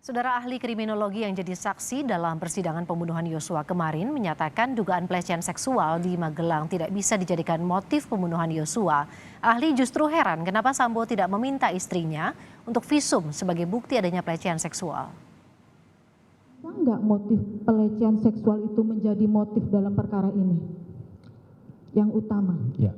Saudara ahli kriminologi yang jadi saksi dalam persidangan pembunuhan Yosua kemarin menyatakan dugaan pelecehan seksual di Magelang tidak bisa dijadikan motif pembunuhan Yosua. Ahli justru heran kenapa Sambo tidak meminta istrinya untuk visum sebagai bukti adanya pelecehan seksual. Enggak motif pelecehan seksual itu menjadi motif dalam perkara ini yang utama. Ya.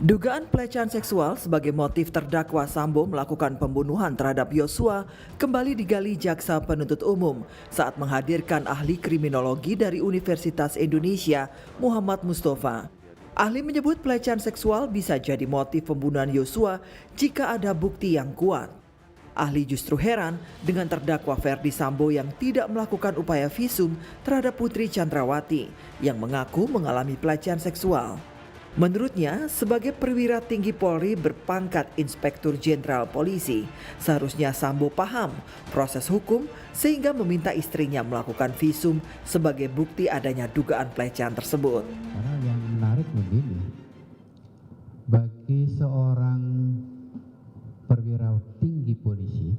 Dugaan pelecehan seksual sebagai motif terdakwa Sambo melakukan pembunuhan terhadap Yosua kembali digali jaksa penuntut umum saat menghadirkan ahli kriminologi dari Universitas Indonesia, Muhammad Mustafa. Ahli menyebut pelecehan seksual bisa jadi motif pembunuhan Yosua jika ada bukti yang kuat. Ahli justru heran dengan terdakwa Ferdi Sambo yang tidak melakukan upaya visum terhadap Putri Chandrawati yang mengaku mengalami pelecehan seksual. Menurutnya, sebagai perwira tinggi Polri berpangkat Inspektur Jenderal Polisi, seharusnya Sambo paham proses hukum sehingga meminta istrinya melakukan visum sebagai bukti adanya dugaan pelecehan tersebut. Karena yang menarik begini, bagi seorang perwira tinggi polisi,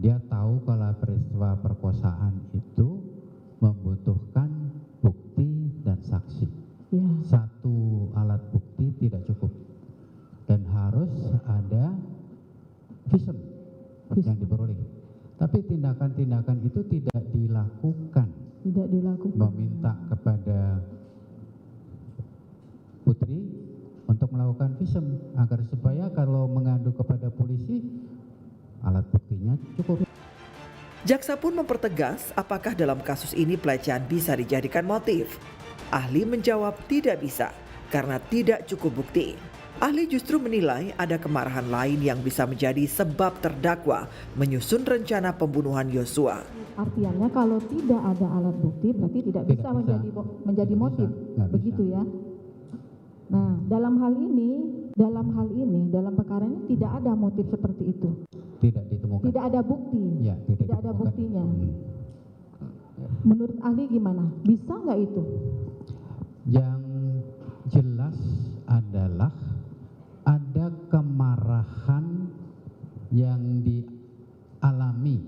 dia tahu kalau peristiwa perkosaan itu membutuhkan bukti dan saksi. Ya. Satu alat bukti tidak cukup dan harus ada visum yang diperoleh. Tapi tindakan-tindakan itu tidak dilakukan. Tidak dilakukan. Meminta kepada Putri untuk melakukan visum agar supaya kalau mengadu kepada polisi alat buktinya cukup. Jaksa pun mempertegas apakah dalam kasus ini pelecehan bisa dijadikan motif. Ahli menjawab tidak bisa karena tidak cukup bukti. Ahli justru menilai ada kemarahan lain yang bisa menjadi sebab terdakwa menyusun rencana pembunuhan Yosua. Artinya kalau tidak ada alat bukti berarti tidak bisa menjadi motif. Begitu ya. Nah, dalam hal ini dalam perkara ini tidak ada motif seperti itu. Tidak ditemukan. Tidak ada bukti. Ya, tidak ada buktinya. Menurut ahli gimana? Bisa nggak itu? Yang jelas adalah ada kemarahan yang dialami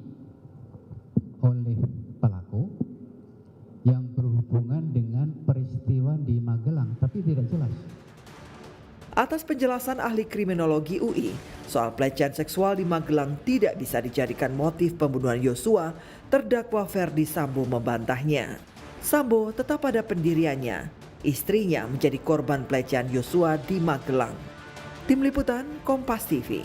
oleh pelaku yang berhubungan dengan peristiwa di Magelang, tapi tidak jelas. Atas penjelasan ahli kriminologi UI, soal pelecehan seksual di Magelang tidak bisa dijadikan motif pembunuhan Yosua, terdakwa Ferdi Sambo membantahnya. Sambo tetap pada pendiriannya. Istrinya menjadi korban pelecehan Yosua di Magelang. Tim Liputan Kompas TV.